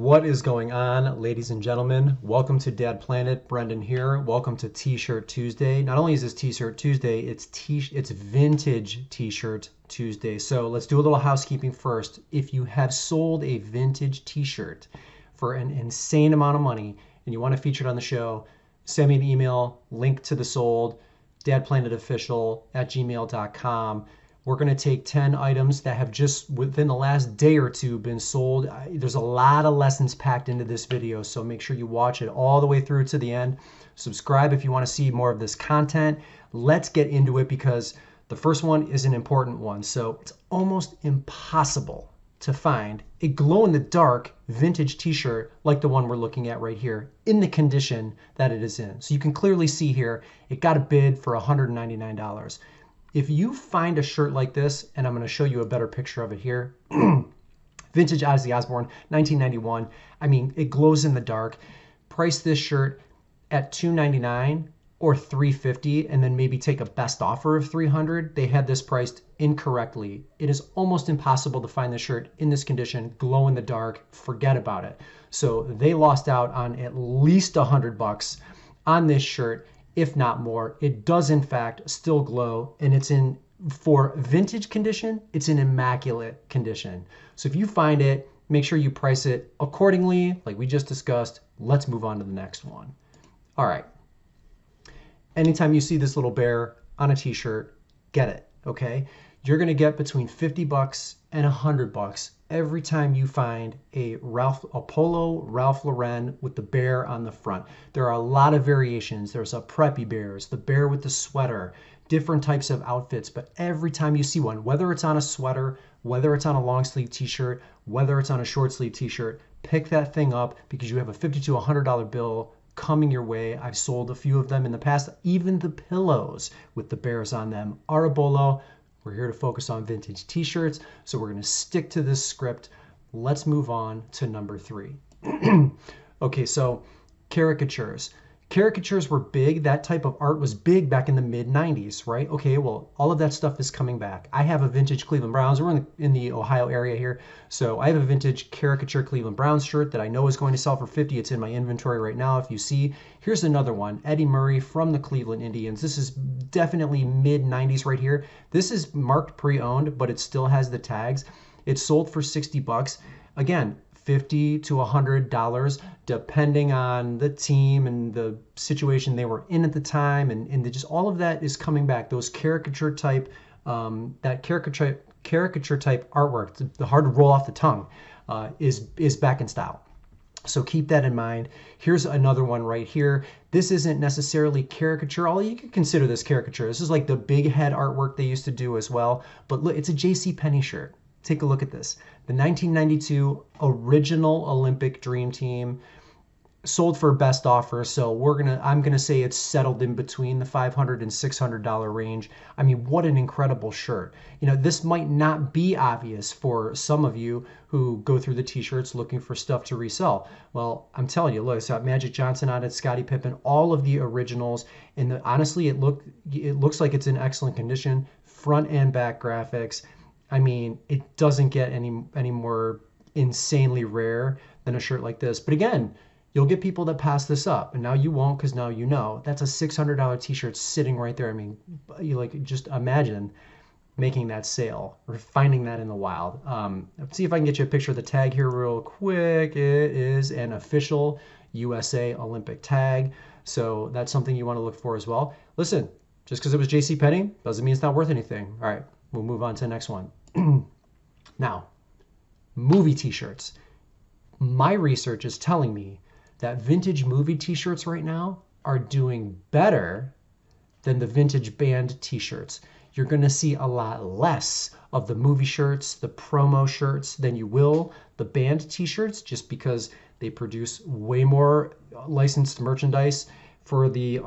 What is going on, ladies and gentlemen? Welcome to Dad Planet. Brendan here. Welcome to T-Shirt Tuesday. Not only is this T-Shirt Tuesday, it's vintage T-Shirt Tuesday. So let's do a little housekeeping first. If you have sold a vintage T-shirt for an insane amount of money and you want to feature it on the show, send me an email, link to the sold, dadplanetofficial@gmail.com. We're going to take 10 items that have just within the last day or two been sold. There's a lot of lessons packed into this video, so make sure you watch it all the way through to the end. Subscribe if you want to see more of this content. Let's get into it because the first one is an important one. So it's almost impossible to find a glow-in-the-dark vintage t-shirt like the one we're looking at right here in the condition that it is in. So you can clearly see here, it got a bid for $199. If you find a shirt like this, and I'm going to show you a better picture of it here, vintage Ozzy Osbourne, 1991. I mean, it glows in the dark. Price this shirt at $299 or $350, and then maybe take a best offer of $300. They had this priced incorrectly. It is almost impossible to find this shirt in this condition, glow in the dark. Forget about it. So they lost out on at least $100 on this shirt, if not more. It does in fact still glow, and it's in, for vintage condition, it's in immaculate condition. So if you find it, make sure you price it accordingly, like we just discussed. Let's move on to the next one. All right. Anytime you see this little bear on a t-shirt, get it, okay? You're gonna get between $50 and $100 every time you find a polo Ralph Lauren with the bear on the front. There are a lot of variations. There's a preppy bears, the bear with the sweater, different types of outfits, but every time you see one, whether it's on a sweater, whether it's on a long sleeve t-shirt, whether it's on a short sleeve t-shirt, pick that thing up because you have a $50 to $100 bill coming your way. I've sold a few of them in the past. Even the pillows with the bears on them are a bolo. We're here to focus on vintage t-shirts, so we're going to stick to this script. Let's move on to number 3. Okay, so caricatures. Caricatures were big. That type of art was big back in the mid-90s, right? Okay, well, all of that stuff is coming back. I have a vintage Cleveland Browns. We're in the Ohio area here. So I have a vintage caricature Cleveland Browns shirt that I know is going to sell for $50. It's in my inventory right now. If you see, here's another one. Eddie Murray from the Cleveland Indians. This is definitely mid-90s right here. This is marked pre-owned, but it still has the tags. It's sold for $60. Again, $50 to $100, depending on the team and the situation they were in at the time, and just all of that is coming back. Those caricature type, that caricature type artwork, the hard to roll off the tongue, is back in style. So keep that in mind. Here's another one right here. This isn't necessarily caricature, although you could consider this caricature. This is like the big head artwork they used to do as well. But look, it's a JCPenney shirt. Take a look at this. The 1992 original Olympic Dream Team, sold for best offer. So I'm gonna say it's settled in between the $500 and $600 range. I mean, what an incredible shirt. You know, this might not be obvious for some of you who go through the t-shirts looking for stuff to resell. Well, I'm telling you, look, it's got Magic Johnson on it, Scottie Pippen, all of the originals. And honestly, it looks like it's in excellent condition, front and back graphics. I mean, it doesn't get any more insanely rare than a shirt like this. But again, you'll get people that pass this up, and now you won't because now you know. That's a $600 t-shirt sitting right there. I mean, you just imagine making that sale or finding that in the wild. Let's see if I can get you a picture of the tag here real quick. It is an official USA Olympic tag. So that's something you want to look for as well. Listen, just because it was JCPenney doesn't mean it's not worth anything. All right. We'll move on to the next one. Now, movie t-shirts. My research is telling me that vintage movie t-shirts right now are doing better than the vintage band t-shirts. You're going to see a lot less of the movie shirts, the promo shirts, than you will the band t-shirts, just because they produce way more licensed merchandise for the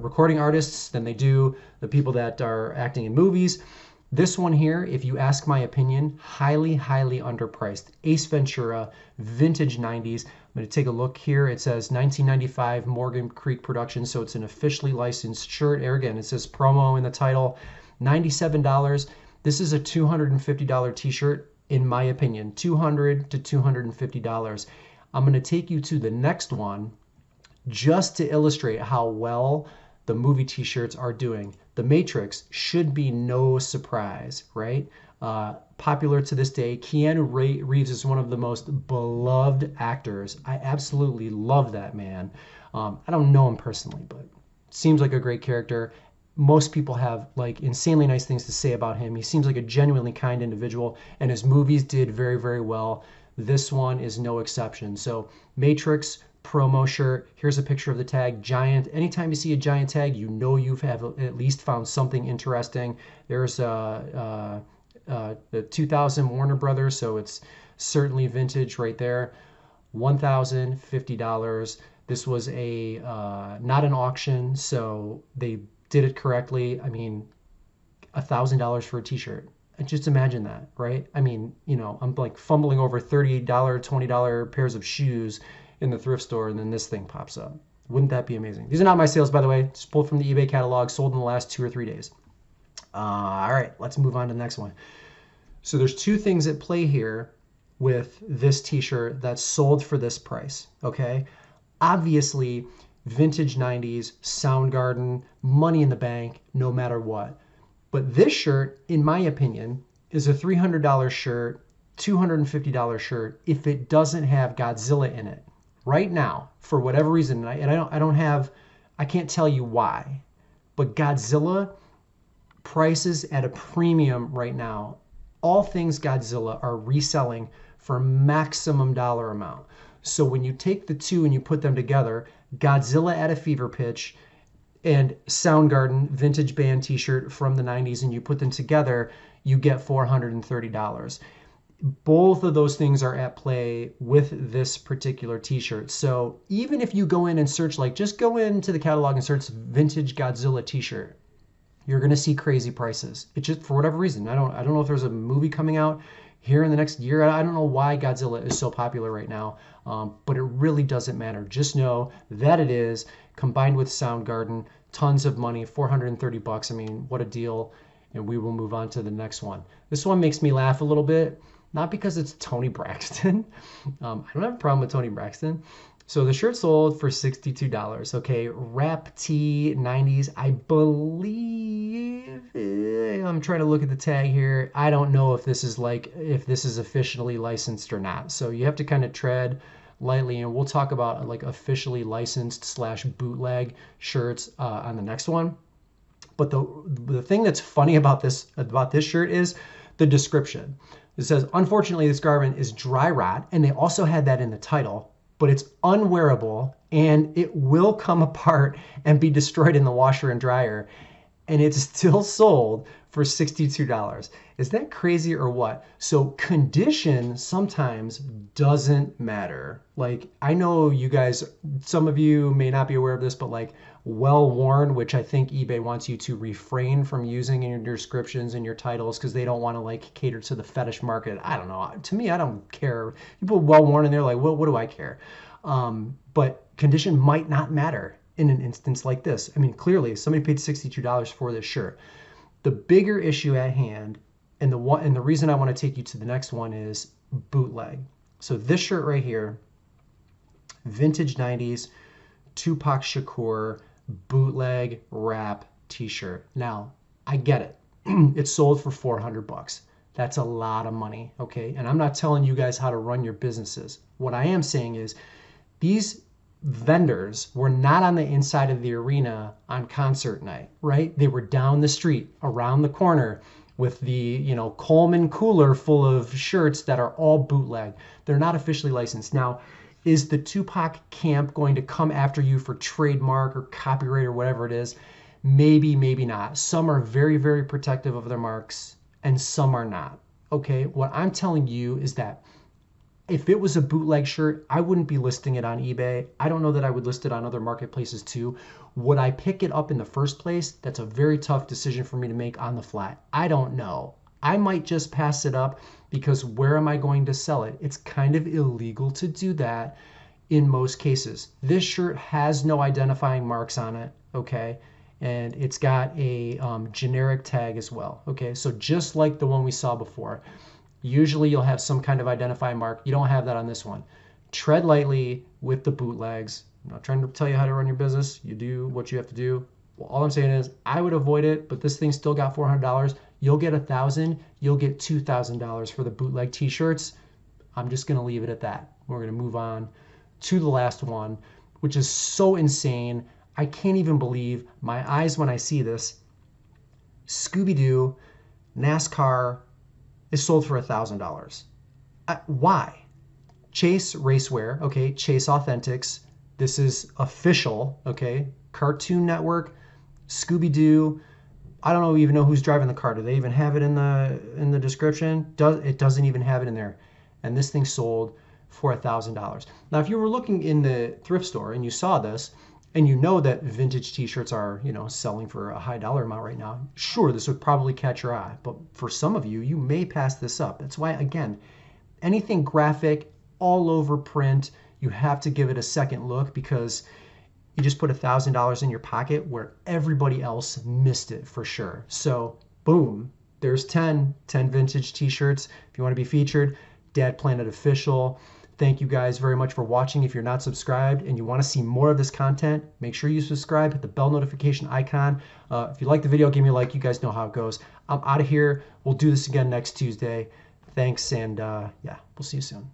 recording artists than they do the people that are acting in movies. This one here, if you ask my opinion, highly, highly underpriced. Ace Ventura, vintage 90s. I'm going to take a look here. It says 1995 Morgan Creek production, so it's an officially licensed shirt. There again, it says promo in the title. $97. This is a $250 t-shirt. in my opinion, $200 to $250. I'm going to take you to the next one just to illustrate how well the movie t-shirts are doing. The Matrix should be no surprise, right? Popular to this day. Keanu Reeves is one of the most beloved actors. I absolutely love that man. I don't know him personally, but seems like a great character. Most people have like insanely nice things to say about him. He seems like a genuinely kind individual, and his movies did very, very well. This one is no exception. So Matrix promo shirt. Here's a picture of the tag, giant. Anytime you see a giant tag, you know you've at least found something interesting. There's the 2000 Warner Brothers, so it's certainly vintage right there. $1,050. This was a not an auction, so they did it correctly. I mean, $1,000 for a t-shirt. Just imagine that, right? I mean, you know, I'm like fumbling over $38, $20 pairs of shoes in the thrift store, and then this thing pops up. Wouldn't that be amazing? These are not my sales, by the way. Just pulled from the eBay catalog, sold in the last 2 or 3 days. All right, let's move on to the next one. So there's two things at play here with this t-shirt that's sold for this price, okay? Obviously, vintage 90s, Soundgarden, money in the bank, no matter what. But this shirt, in my opinion, is a $300 shirt, $250 shirt if it doesn't have Godzilla in it. Right now, for whatever reason, I can't tell you why, but Godzilla prices at a premium right now. All things Godzilla are reselling for maximum dollar amount. So when you take the two and you put them together, Godzilla at a fever pitch and Soundgarden vintage band t-shirt from the 90s, and you put them together, you get $430. Both of those things are at play with this particular t-shirt. So even if you go in and search, like just go into the catalog and search vintage Godzilla t-shirt, you're going to see crazy prices. It just, for whatever reason, I don't know if there's a movie coming out here in the next year. I don't know why Godzilla is so popular right now, but it really doesn't matter. Just know that it is, combined with Soundgarden, tons of money, $430. I mean, what a deal. And we will move on to the next one. This one makes me laugh a little bit, not because it's Tony Braxton. I don't have a problem with Tony Braxton. So the shirt sold for $62. Okay, Rap T 90s. I believe, I'm trying to look at the tag here. I don't know if this is officially licensed or not. So you have to kind of tread lightly, and we'll talk about like officially licensed / bootleg shirts on the next one. But the thing that's funny about this shirt is the description. It says, unfortunately, this garment is dry rot, and they also had that in the title, but it's unwearable and it will come apart and be destroyed in the washer and dryer. And it's still sold for $62. Is that crazy or what? So condition sometimes doesn't matter. Like, I know you guys, some of you may not be aware of this, but like well worn, which I think eBay wants you to refrain from using in your descriptions and your titles because they don't want to like cater to the fetish market. I don't know. To me, I don't care. You put well worn in there, like, what do I care? But condition might not matter in an instance like this. I mean, clearly somebody paid $62 for this shirt. The bigger issue at hand, and the reason I want to take you to the next one is bootleg. So this shirt right here, vintage 90s, Tupac Shakur, bootleg rap t-shirt. Now, I get it. It's sold for $400. That's a lot of money, okay? And I'm not telling you guys how to run your businesses. What I am saying is these vendors were not on the inside of the arena on concert night, right? They were down the street, around the corner with the, Coleman cooler full of shirts that are all bootleg. They're not officially licensed. Now, is the Tupac camp going to come after you for trademark or copyright or whatever it is? Maybe, maybe not. Some are very, very protective of their marks and some are not. Okay, what I'm telling you is that if it was a bootleg shirt, I wouldn't be listing it on eBay. I don't know that I would list it on other marketplaces too. Would I pick it up in the first place? That's a very tough decision for me to make on the fly. I don't know. I might just pass it up because where am I going to sell it? It's kind of illegal to do that in most cases. This shirt has no identifying marks on it, okay? And it's got a generic tag as well, okay? So just like the one we saw before. Usually you'll have some kind of identifying mark. You don't have that on this one. Tread lightly with the bootlegs. I'm not trying to tell you how to run your business. You do what you have to do. Well, all I'm saying is I would avoid it, but this thing still got $400. You'll get $1,000. You'll get $2,000 for the bootleg t-shirts. I'm just going to leave it at that. We're going to move on to the last one, which is so insane. I can't even believe my eyes when I see this. Scooby-Doo NASCAR is sold for $1,000. Why? Chase Racewear, okay, Chase Authentics. This is official, okay? Cartoon Network, Scooby-Doo. I don't even know who's driving the car. Do they even have it in the description? It doesn't even have it in there. And this thing sold for $1,000. Now, if you were looking in the thrift store and you saw this, and you know that vintage t-shirts are, selling for a high dollar amount right now, sure, this would probably catch your eye. But for some of you, you may pass this up. That's why, again, anything graphic, all over print, you have to give it a second look, because you just put $1,000 in your pocket where everybody else missed it for sure. So boom, there's 10 vintage t-shirts. If you want to be featured, Dad Planet Official. Thank you guys very much for watching. If you're not subscribed and you want to see more of this content, make sure you subscribe, hit the bell notification icon. If you like the video, give me a like. You guys know how it goes. I'm out of here. We'll do this again next Tuesday. Thanks, and yeah, we'll see you soon.